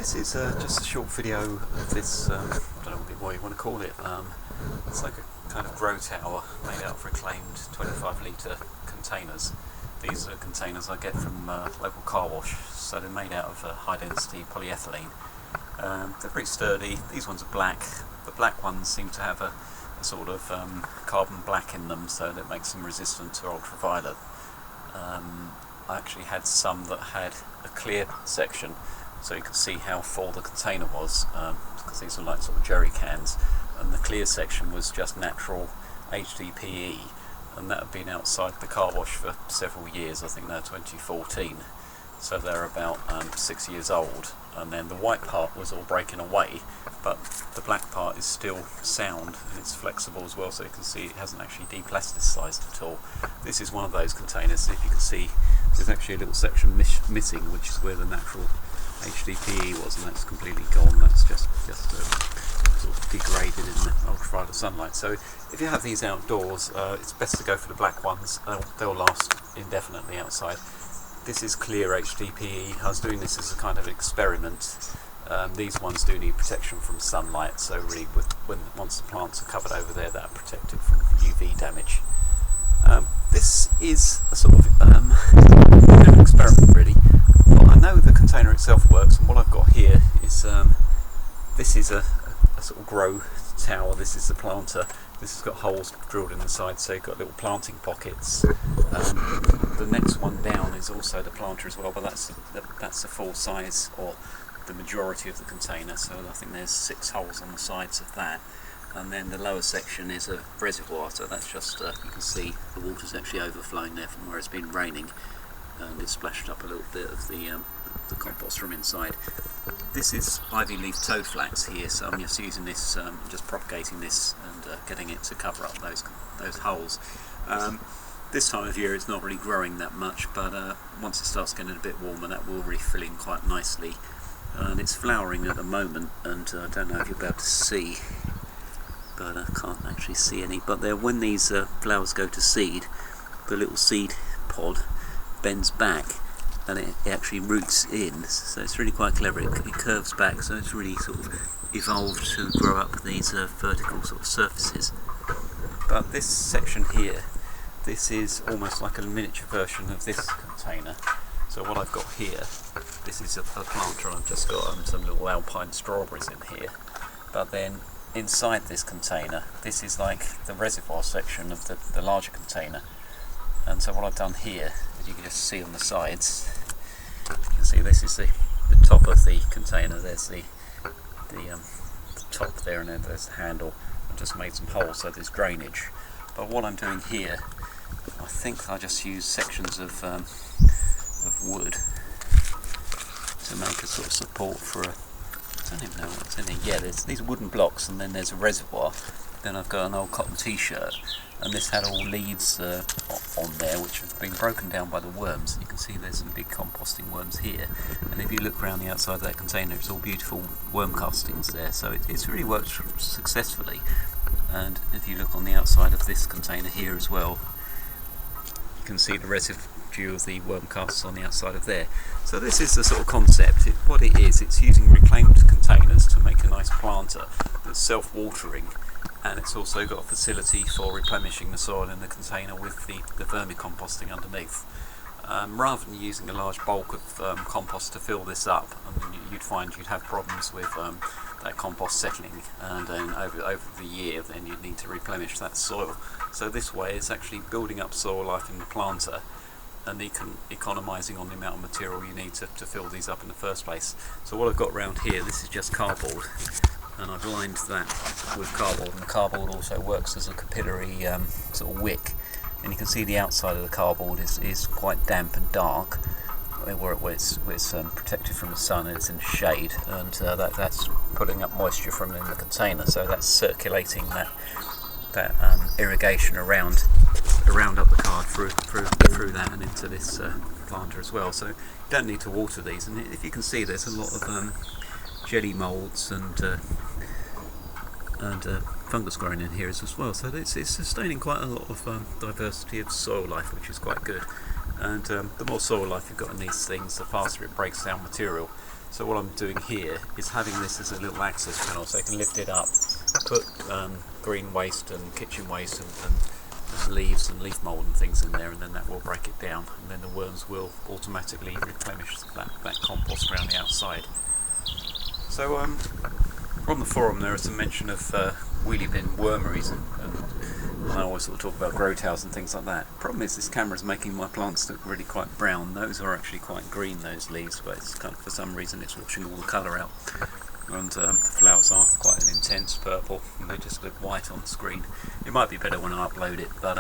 This is just a short video of this, I don't know what you want to call it. It's like a kind of grow tower made out of reclaimed 25-litre containers. These are containers I get from local car wash, so they're made out of high density polyethylene. They're pretty sturdy. These ones are black. The black ones seem to have a sort of carbon black in them, so that makes them resistant to ultraviolet. I actually had some that had a clear section, so you could see how full the container was, because these are like sort of jerry cans, and the clear section was just natural HDPE, and that had been outside the car wash for several years. I think they're 2014, so they're about 6 years old. And then the white part was all breaking away, but the black part is still sound and it's flexible as well, so you can see it hasn't actually deplasticized at all. This is one of those containers. If you can see, there's actually a little section missing, which is where the natural HDPE was, and that's completely gone. That's just sort of degraded in the ultraviolet sunlight. So if you have these outdoors, it's best to go for the black ones. They'll last indefinitely outside. This is clear HDPE. I was doing this as a kind of experiment. These ones do need protection from sunlight, so really once the plants are covered over there, that are protected from UV damage. This is a sort of an experiment really. Well, I know the container itself works, and what I've got here is this is a sort of grow tower. This is the planter. This has got holes drilled in the side, so you've got little planting pockets. The next one down is also the planter as well, but that's the full size, or the majority of the container, so I think there's 6 holes on the sides of that. And then the lower section is a reservoir, so that's just, you can see the water's actually overflowing there from where it's been raining, and it's splashed up a little bit of the compost from inside. This is ivy leaf toad flax here, so I'm just using this, just propagating this and getting it to cover up those holes. This time of year it's not really growing that much, but once it starts getting a bit warmer, that will really fill in quite nicely. And it's flowering at the moment, and I don't know if you'll be able to see, but I can't actually see any. But when these flowers go to seed, the little seed pod bends back, and it actually roots in, so it's really quite clever. It curves back, so it's really sort of evolved to grow up these vertical sort of surfaces. But this section here, this is almost like a miniature version of this container. So what I've got here, this is a planter. I've just got some little alpine strawberries in here. But then inside this container, this is like the reservoir section of the larger container. And so what I've done here, as you can just see on the sides, you can see this is the top of the container. There's the top there, and then there's the handle. I've just made some holes so there's drainage. But what I'm doing here, I think I just use sections of wood to make a sort of support for I don't even know what's in here. Yeah, there's these wooden blocks, and then there's a reservoir. Then I've got an old cotton t-shirt, and this had all leaves on there which have been broken down by the worms. You can see there's some big composting worms here, and if you look around the outside of that container, it's all beautiful worm castings there, so it's really worked successfully. And if you look on the outside of this container here as well, you can see the residue of the worm casts on the outside of there. So this is the sort of concept. What it is, it's using reclaimed containers to make a nice planter that's self-watering, and it's also got a facility for replenishing the soil in the container with the vermicomposting underneath. Rather than using a large bulk of compost to fill this up, and you'd find you'd have problems with that compost settling, and then over the year then you'd need to replenish that soil. So this way it's actually building up soil life in the planter, and economising on the amount of material you need to fill these up in the first place. So what I've got around here, this is just cardboard, and I've lined that with cardboard, and the cardboard also works as a capillary sort of wick, and you can see the outside of the cardboard is quite damp and dark, where it's protected from the sun and it's in shade, and that's pulling up moisture from in the container, so that's circulating that irrigation around up the card through that and into this planter as well. So you don't need to water these, and if you can see, there's a lot of jelly moulds and fungus growing in here as well, so it's sustaining quite a lot of diversity of soil life, which is quite good. And the more soil life you've got in these things, the faster it breaks down material. So what I'm doing here is having this as a little access channel, so I can lift it up, put green waste and kitchen waste and leaves and leaf mould and things in there, and then that will break it down, and then the worms will automatically replenish that compost around the outside. So on the forum there is some mention of wheelie bin wormeries, and I always sort of talk about grow towers and things like that. Problem is, this camera is making my plants look really quite brown. Those are actually quite green, those leaves, but it's kind of, for some reason it's washing all the colour out. And the flowers are quite an intense purple, and they just look white on the screen. It might be better when I upload it, but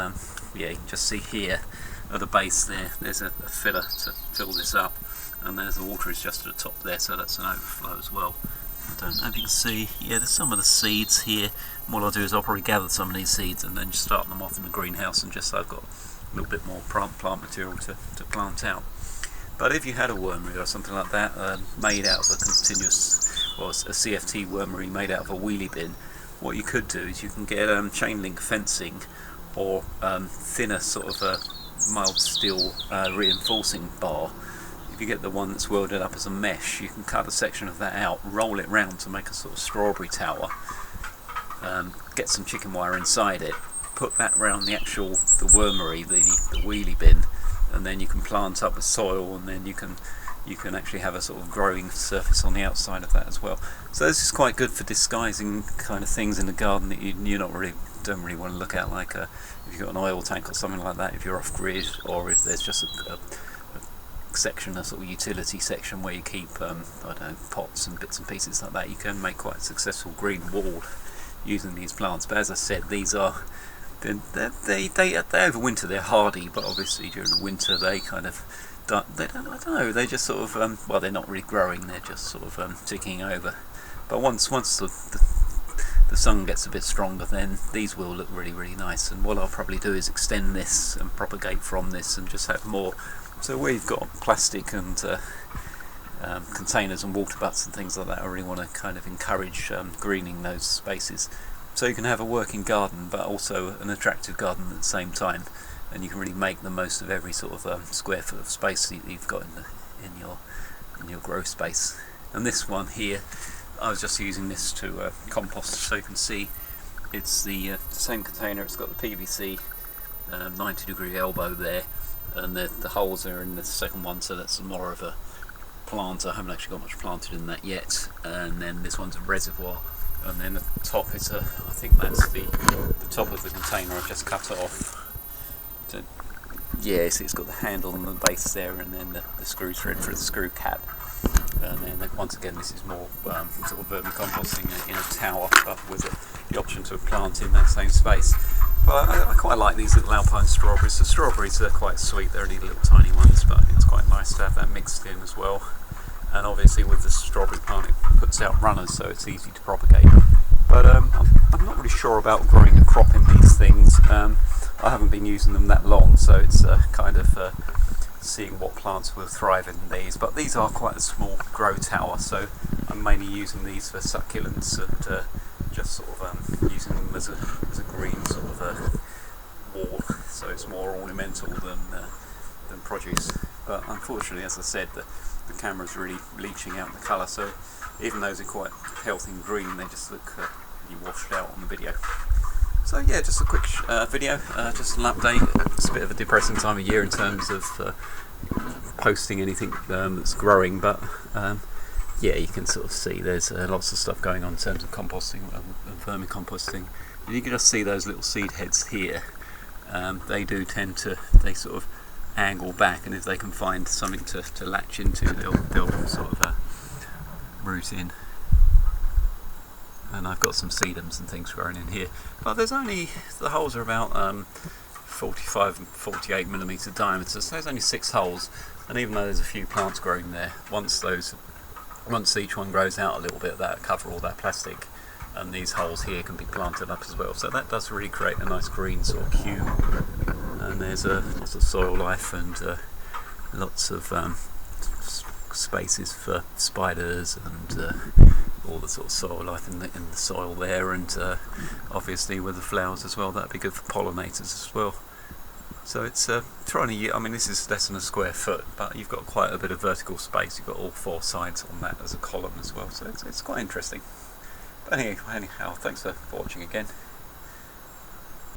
yeah, you can just see here at the base there's a filler to fill this up, and there's the water is just at the top there, so that's an overflow as well. I don't know if you can see, yeah, there's some of the seeds here. And what I'll do is I'll probably gather some of these seeds and then just start them off in the greenhouse, and just so I've got a little bit more plant material to plant out. But if you had a wormery or something like that made out of a continuous, well, a CFT wormery made out of a wheelie bin, what you could do is you can get chain link fencing or thinner sort of a mild steel reinforcing bar. If you get the one that's welded up as a mesh, you can cut a section of that out, roll it round to make a sort of strawberry tower, get some chicken wire inside it, put that round the wormery, the wheelie bin, and then you can plant up the soil, and then you can actually have a sort of growing surface on the outside of that as well. So this is quite good for disguising kind of things in the garden that you don't really want to look at, like if you've got an oil tank or something like that, if you're off grid, or if there's just a section, a sort of utility section where you keep I don't know, pots and bits and pieces like that. You can make quite a successful green wall using these plants. But as I said, these are they overwinter. They're hardy, but obviously during the winter they kind of I don't know, they just sort of well, they're not really growing, they're just sort of ticking over. But once the sun gets a bit stronger, then these will look really, really nice. And what I'll probably do is extend this and propagate from this and just have more. So we've got plastic and containers and water butts and things like that. I really want to kind of encourage greening those spaces, so you can have a working garden but also an attractive garden at the same time, and you can really make the most of every sort of square foot of space that you've got in your grow space. And this one here, I was just using this to compost, so you can see it's the same container. It's got the PVC 90-degree elbow there, and the holes are in the second one, so that's more of a plant. I haven't actually got much planted in that yet. And then this one's a reservoir, and then at the top is I think that's the top of the container. I've just cut it off. Yeah, so it's got the handle on the base there, and then the screw thread for the screw cap. And then once again, this is more sort of vermicomposting in a tower, but with the option to plant in that same space. But I quite like these little alpine strawberries. The strawberries are quite sweet, they're only little tiny ones, but it's quite nice to have that mixed in as well. And obviously with the strawberry plant, it puts out runners, so it's easy to propagate. But I'm not really sure about growing a crop in these things. I haven't been using them that long, so it's kind of seeing what plants will thrive in these. But these are quite a small grow tower, so I'm mainly using these for succulents and just sort of using them as a green sort of a wall, so it's more ornamental than produce. But unfortunately, as I said, the camera's really bleaching out the colour, so even though they're quite healthy and green, they just look really washed out on the video. So yeah, just a quick video, just an update. It's a bit of a depressing time of year in terms of posting anything that's growing, but yeah, you can sort of see there's lots of stuff going on in terms of composting and vermicomposting. And you can just see those little seed heads here. They do tend to, they sort of angle back, and if they can find something to latch into, they'll sort of root in. And I've got some sedums and things growing in here, but there's only, the holes are about 45 and 48 millimeter diameter, so there's only 6 holes. And even though there's a few plants growing there, once each one grows out a little bit, that'll cover all that plastic, and these holes here can be planted up as well. So that does really create a nice green sort of hue. And there's lots of soil life and lots of spaces for spiders and all the sort of soil life in the soil there, and obviously with the flowers as well, that'd be good for pollinators as well. So it's trying to, I mean, this is less than a square foot, but you've got quite a bit of vertical space. You've got all four sides on that as a column as well, so it's quite interesting. But anyhow, thanks for watching again.